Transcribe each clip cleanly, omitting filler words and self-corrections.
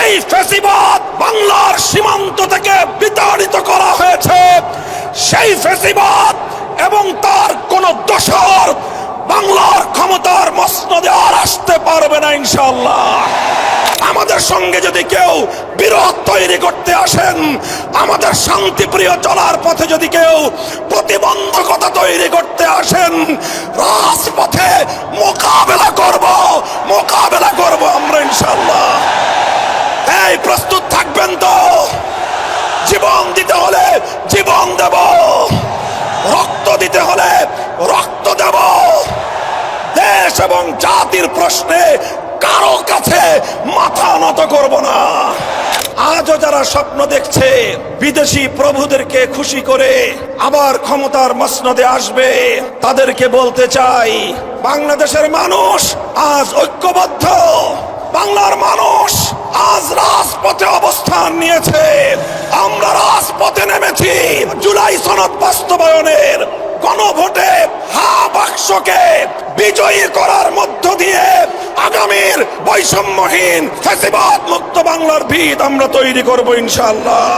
যেই ফ্যাসিবাদ বাংলার সীমান্ত থেকে বিতাড়িত করা হয়েছে, সেই ফ্যাসিবাদ এবং তার কোন দোসর বাংলার ক্ষমতার মসনদে আর আসতে পারবে না ইনশাআল্লাহ। আমাদের সঙ্গে যদি কেউ বিরোধ তৈরি করতে আসেন, আমাদের শান্তিপ্রিয় চলার পথে যদি কেউ প্রতিবন্ধকতা তৈরি করতে আসেন, রাজপথে মোকাবেলা করব আমরা ইনশাআল্লাহ। এই প্রস্তুত থাকবেন তো? জীবন দিতে হলে জীবন দেব, রক্ত দিতে হলে রক্ত দেব। দেশ এবং জাতির প্রশ্নে কারো কাছে মাথা নত করব না। আজও যারা স্বপ্ন দেখছে বিদেশি প্রভুদেরকে খুশি করে আবার ক্ষমতার মসনদে আসবে, তাদেরকে বলতে চাই, বাংলাদেশের মানুষ আজ ঐক্যবদ্ধ। বাংলার মানুষ আজ রাজপথে অবস্থান নিয়েছে। আমরা রাজপথে নেমেছি জুলাই সনদ বাস্তবায়নের গণভোটে হা বাক্সকে বিজয়ী করার মধ্য দিয়ে আগামীর বৈষম্যহীন ফ্যাসিবাদ মুক্ত বাংলার ভিত আমরা তৈরি করব ইনশাআল্লাহ।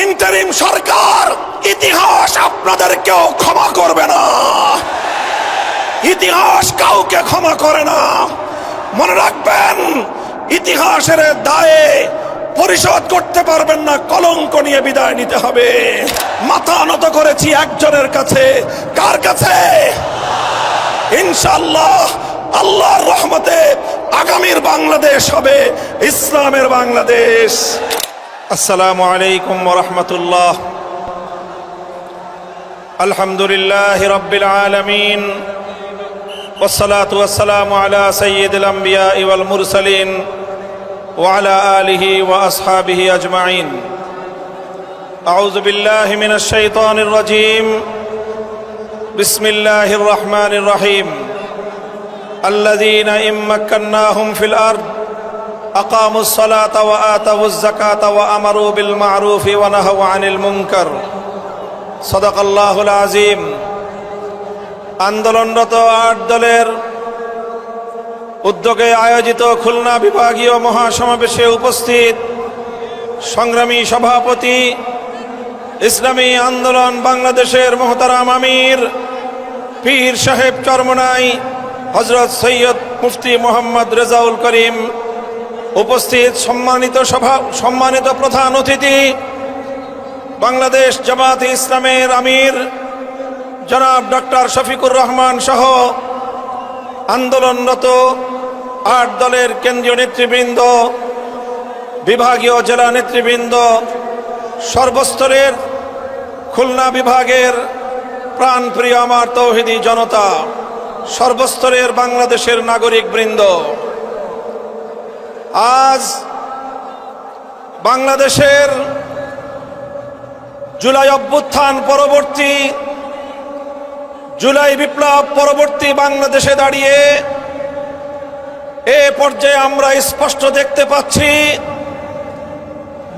ইন্টারিম সরকার, ইতিহাস আপনাদেরকেও ক্ষমা করবে না। ইতিহাস কাউকে ক্ষমা করে না। মনে রাখবেন, ইতিহাসের দায়ে পরিশোধ করতে পারবেন না, কলঙ্ক নিয়ে বিদায় নিতে হবে। মাথা নত করেছি একজনের কাছে। কার কাছে? ইনশাআল্লাহ আল্লাহর রহমতে আগামীর বাংলাদেশ হবে ইসলামের বাংলাদেশ। আসসালামু আলাইকুম ওয়া রাহমাতুল্লাহ। আলহামদুলিল্লাহি রাব্বিল আলামিন, والصلاة والسلام على سيد الأنبياء والمرسلين وعلى آله وأصحابه أجمعين. أعوذ بالله من الشيطان الرجيم. بسم الله الرحمن الرحيم. الذين إن مكناهم في الأرض أقاموا الصلاة وآتوا الزكاة وأمروا بالمعروف ونهوا عن المنكر. صدق الله العظيم. আন্দোলনরত ৮ দলের উদ্যোগে আয়োজিত খুলনা বিভাগীয় মহাসমাবেশে উপস্থিত সংগ্রামী সভাপতি, ইসলামী আন্দোলন বাংলাদেশের মোহতারাম আমির পীর সাহেব চরমনাই হযরত সৈয়দ মুফতি মোহাম্মদ রেজাউল করিম, উপস্থিত সম্মানিত প্রধান অতিথি, বাংলাদেশ জামাতে ইসলামের আমির জনাব ডক্টর শফিকুর রহমান সহ আন্দোলনরত ৮ দলের কেন্দ্রীয় নেতৃবৃন্দ, বিভাগীয় জেলা নেতৃবৃন্দ, সর্বস্তরের খুলনা বিভাগের প্রাণপ্রিয় আমার তৌহিদি জনতা, সর্বস্তরের বাংলাদেশের নাগরিক বৃন্দ, আজ বাংলাদেশের জুলাই অভ্যুত্থান পরবর্তী, জুলাই বিপ্লব পরবর্তী বাংলাদেশে দাঁড়িয়ে এ পর্যায়ে আমরা স্পষ্ট দেখতে পাচ্ছি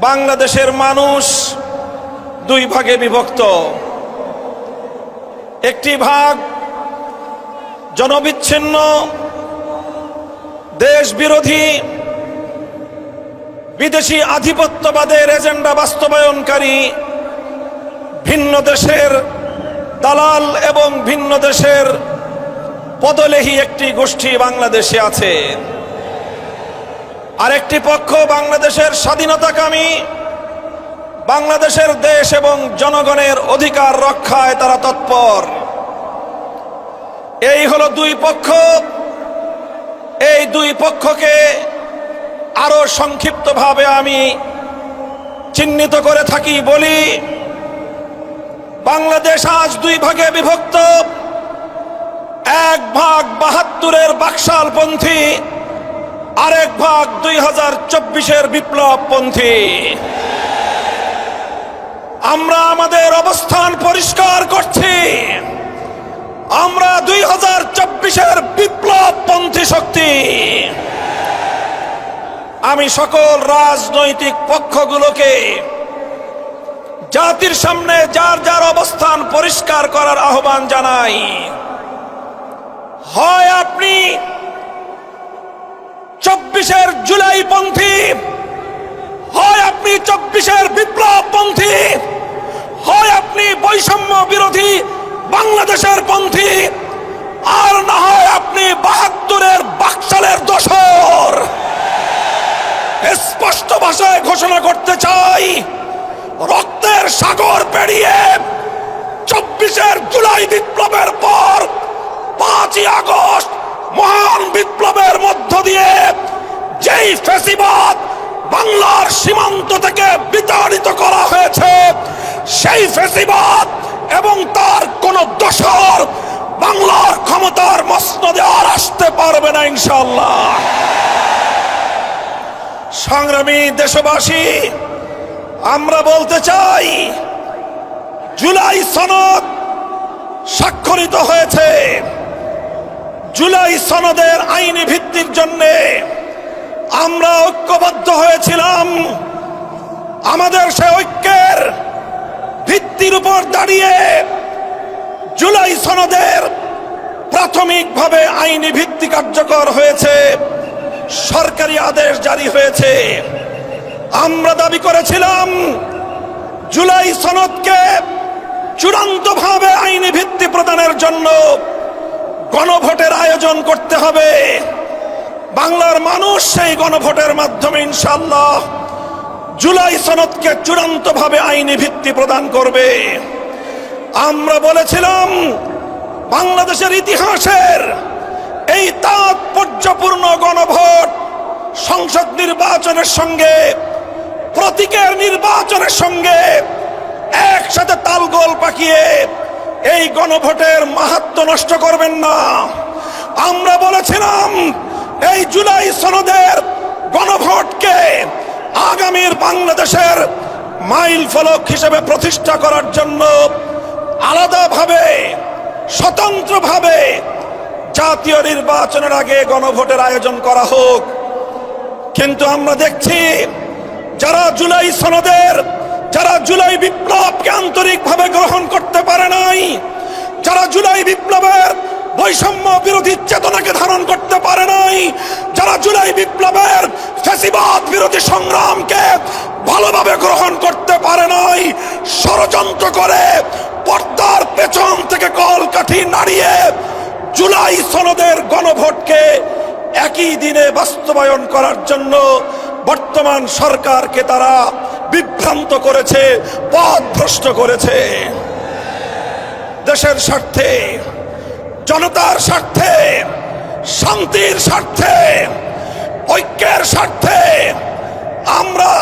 বাংলাদেশের মানুষ ২ ভাগে বিভক্ত। একটি ভাগ জনবিচ্ছিন্ন, দেশ বিরোধী, বিদেশি আধিপত্যবাদের এজেন্ডা বাস্তবায়নকারী, ভিন্ন দেশের দালাল এবং ভিন্ন দেশের পদলেহী একটি গোষ্ঠী বাংলাদেশে আছে। আরেকটি পক্ষ বাংলাদেশের স্বাধীনতাকামী, বাংলাদেশের দেশ এবং জনগণের অধিকার রক্ষায় তারা তৎপর। এই হলো ২ পক্ষ। এই ২ পক্ষকে আরো সংক্ষিপ্তভাবে আমি চিহ্নিত করে থাকি বলি, বাংলাদেশ আজ ২ ভাগে বিভক্ত। এক ভাগ ৭২-এর বাকশালপন্থী, আরেক ভাগ ২০২৪-এর বিপ্লবপন্থী। আমরা আমাদের অবস্থান পরিষ্কার করছি, আমরা ২০২৪-এর বিপ্লবপন্থী শক্তি। আমি সকল রাজনৈতিক পক্ষগুলোকে জাতির সামনে যার যার অবস্থান পরিষ্কার করার আহ্বান জানাই। হয় আপনি ২৪-এর জুলাইপন্থী, 24-এর বিপ্লবপন্থী, হয় আপনি বৈষম্য বিরোধী বাংলাদেশের পন্থী, আর না হয় আপনি 72-এর বাকশালের দোসর। স্পষ্ট ভাষায় ঘোষণা করতে চাই, রক্তের সাগর পেরিয়ে 24-এর জুলাই বিপ্লবের পর 5ই আগস্ট মহান বিপ্লবের মধ্য দিয়ে যেই ফ্যাসিবাদ বাংলার সীমান্ত থেকে বিতাড়িত করা হয়েছে, সেই ফ্যাসিবাদ এবং তার কোন দোসর বাংলার ক্ষমতার মসনদে আর আসতে পারবে না ইনশাআল্লাহ। সংগ্রামী দেশবাসী, আমরা বলতে চাই, জুলাই সনদ স্বাক্ষরিত হয়েছে। জুলাই সনদের আইনি ভিত্তির জন্য আমরা ঐক্যবদ্ধ হয়েছিলাম। আমাদের সে ঐক্যের ভিত্তির উপর দাঁড়িয়ে জুলাই সনদের প্রাথমিকভাবে আইনি ভিত্তি কার্যকর হয়েছে, সরকারি আদেশ জারি হয়েছে। আমরা দাবি করেছিলাম জুলাই সনদকে চূড়ান্তভাবে আইনি ভিত্তি প্রদানের জন্য গণভোটের আয়োজন করতে হবে। বাংলার মানুষ সেই গণভোটের মাধ্যমে ইনশাআল্লাহ জুলাই সনদকে চূড়ান্তভাবে আইনি ভিত্তি প্রদান করবে। আমরা বলেছিলাম বাংলাদেশের ইতিহাসের এই তাৎপর্যপূর্ণ গণভোট সংসদ নির্বাচনের সঙ্গে, প্রতীকের নির্বাচনের সঙ্গে একসাথে তালগোল পাকিয়ে এই গণভোটের মাহাত্ম্য নষ্ট করবেন না। আমরা বলেছিলাম এই জুলাই সনদের গণভোটকে আগামীর বাংলাদেশের মাইল ফলক হিসেবে প্রতিষ্ঠা করার জন্য আলাদাভাবে, স্বতন্ত্রভাবে জাতীয় নির্বাচনের আগে গণভোটের আয়োজন করা হোক। কিন্তু আমরা দেখছি যারা জুলাই সনদের, যারা জুলাই বিপ্লবকে আন্তরিকভাবে গ্রহণ করতে পারে নাই, যারা জুলাই বিপ্লবের বৈষম্য বিরোধী চেতনাকে ধারণ করতে পারে নাই, যারা জুলাই বিপ্লবের ফ্যাসিবাদ বিরোধী সংগ্রামকে ভালোভাবে গ্রহণ করতে পারে নাই, ষড়যন্ত্র করে পর্দার পেছন থেকে কলকাঠি নাড়িয়ে জুলাই সনদের গণভোটকে একই দিনে বাস্তবায়ন করার জন্য বর্তমান সরকারকে তারা বিভ্রান্ত করেছে, পথভ্রষ্ট করেছে। দেশের স্বার্থে, জনতার স্বার্থে, শান্তির স্বার্থে, ঐক্যের স্বার্থে আমরা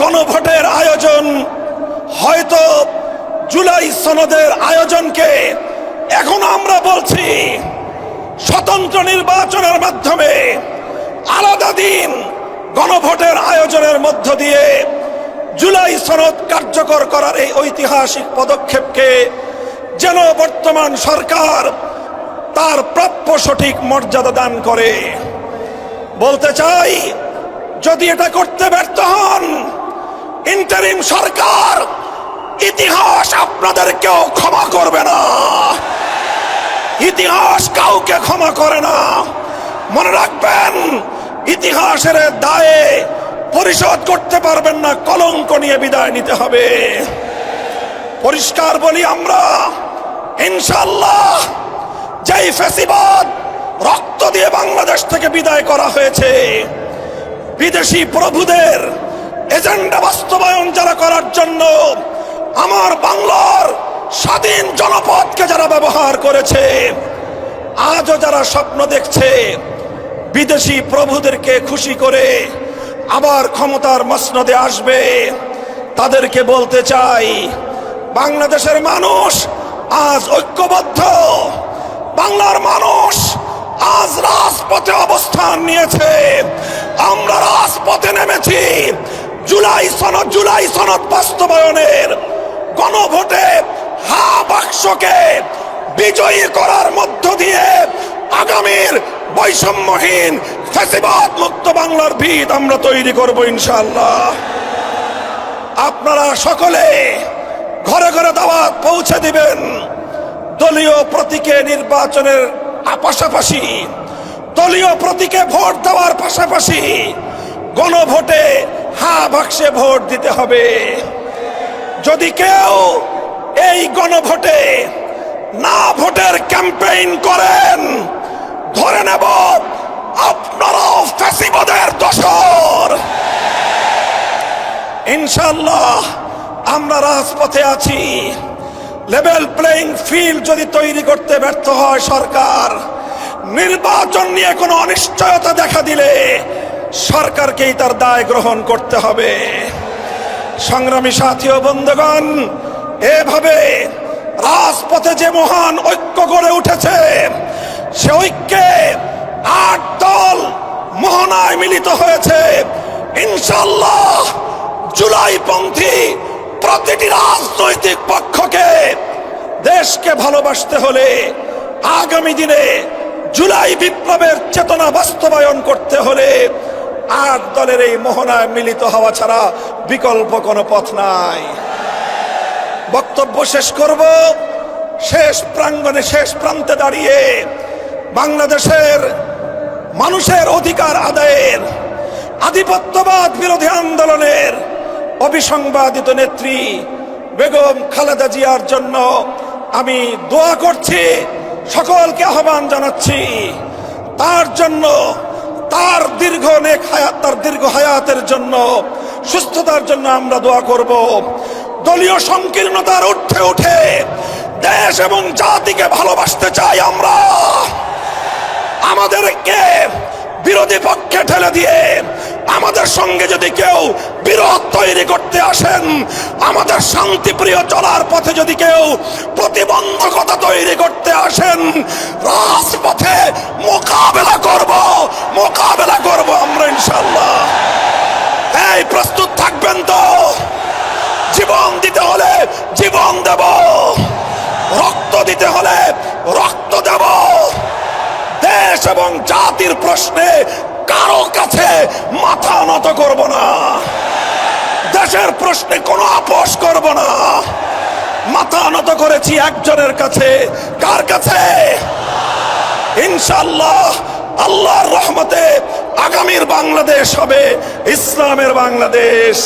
গণভোটের আয়োজন, হয়তো জুলাই সনদের আয়োজনকে এখন আমরা বলছি স্বতন্ত্র নির্বাচনের মাধ্যমে আলাদা দিন গণভোটের আয়োজনের মধ্য দিয়ে জুলাই সনদ কার্যকর করার এই ঐতিহাসিক পদক্ষেপকে যেন বর্তমান সরকার তার প্রাপ্য সঠিক মর্যাদা দান করে। বলতে চাই, যদি এটা করতে ব্যর্থ হন, ইন্টারিম সরকার, ইতিহাস আপনাদেরকেও ক্ষমা করবে না। ইতিহাস কাউকে ক্ষমা করে না। মনে রাখবেন, ইতিহাসের দায়ে পরিশোধ করতে পারবেন না, কলঙ্ক নিয়ে বিদায় নিতে হবে। পরিষ্কার বলি, আমরা ইনশাআল্লাহ যেই ফ্যাসিবাদ রক্ত দিয়ে বাংলাদেশ থেকে বিদায় করা হয়েছে, বিদেশি প্রভুদের এজেন্ডা বাস্তবায়ন যারা করার জন্য আমার বাংলার স্বাধীন জনপদকে যারা ব্যবহার করেছে, আজও যারা স্বপ্ন দেখছে বিদেশি প্রভুদেরকে খুশি করে আবার ক্ষমতার মসনদে আসবে, তাদেরকে বলতে চাই, বাংলাদেশের মানুষ আজ ঐক্যবদ্ধ। বাংলার মানুষ আজ রাজপথে অবস্থান নিয়েছে। আমরা রাজপথে নেমেছি জুলাই সনদ বাস্তবায়নের, গণভোটে হা বাক্সকে বিজয়ী করার মধ্য দিয়ে আগামীর বৈষম্যহীন ফ্যাসিবাদ মুক্ত বাংলার ভিত আমরা তৈরি করব ইনশাআল্লাহ। আপনারা সকলে ঘরে ঘরে দাওয়াত পৌঁছে দিবেন। দলীয় প্রতীকে নির্বাচনের পাশাপাশি, দলীয় প্রতীকে ভোট দেওয়ার পাশাপাশি গণভোটে হ্যাঁ বাক্সে ভোট দিতে হবে। যদি কেউ এই গণভোটে না ভোটের ক্যাম্পেইন করেন, ধরে নেব আপনারাও ফ্যাসিবাদের দোসর। ইনশাআল্লাহ আমরা রাজপথে আছি। লেভেল প্লেইং ফিল্ড যদি তৈরি করতে ব্যর্থ হয় সরকার, নির্বাচন নিয়ে কোনো অনিশ্চয়তা দেখা দিলে সরকারকেই তার দায় গ্রহণ করতে হবে। সংগ্রামী সাথী ও বন্ধুগণ, এভাবে রাজপথে যে মহান ঐক্য গড়ে উঠেছে, সে ঐক্যে 8 দল মোহনায় মিলিত হয়েছে। ইনশাআল্লাহ জুলাইপন্থী প্রতিটি রাজনৈতিক পক্ষকে দেশকে ভালোবাসতে হলে, আগামী দিনে জুলাই বিপ্লবের চেতনা বাস্তবায়ন করতে হলে 8 দলের এই মোহনায় মিলিত হওয়া ছাড়া বিকল্প কোনো পথ নাই। বক্তব্য শেষ করব শেষ প্রাঙ্গণে, শেষ প্রান্তে দাঁড়িয়ে বাংলাদেশের মানুষের অধিকার আদায়ের, আধিপত্যবাদ বিরোধী আন্দোলনের অবিসংবাদিত নেত্রী বেগম খালেদা জিয়ার জন্য আমি দোয়া করছি, সকলকে আহ্বান জানাচ্ছি। তার জন্য, তার দীর্ঘ হায়াতের জন্য, সুস্থতার জন্য আমরা দোয়া করব। দলীয় সংকীর্ণতার ঊর্ধ্বে উঠে দেশ এবং জাতিকে ভালোবাসতে চাই আমরা। আমাদেরকে বিরোধী পক্ষে ঠেলে দিয়ে আমাদের সঙ্গে যদি কেউ বিরোধ তৈরি করতে আসেন, আমাদের শান্তিপ্রিয় চলার পথে যদি কেউ প্রতিবন্ধকতা তৈরি করতে আসেন, রাজপথে মোকাবেলা করব আমরা ইনশাআল্লাহ। এই প্রস্তুত থাকবেন তো? জীবন দিতে হলে জীবন দেব, রক্ত দিতে হলে রক্ত দেব। দেশ এবং জাতির প্রশ্নে কারো কাছে মাথা নত করব না। দেশের প্রশ্নে কোনো আপোষ করব না। মাথা নত করেছি একজনের কাছে। কার কাছে? ইনশাআল্লাহ আল্লাহর রহমতে আগামীর বাংলাদেশ হবে ইসলামের বাংলাদেশ।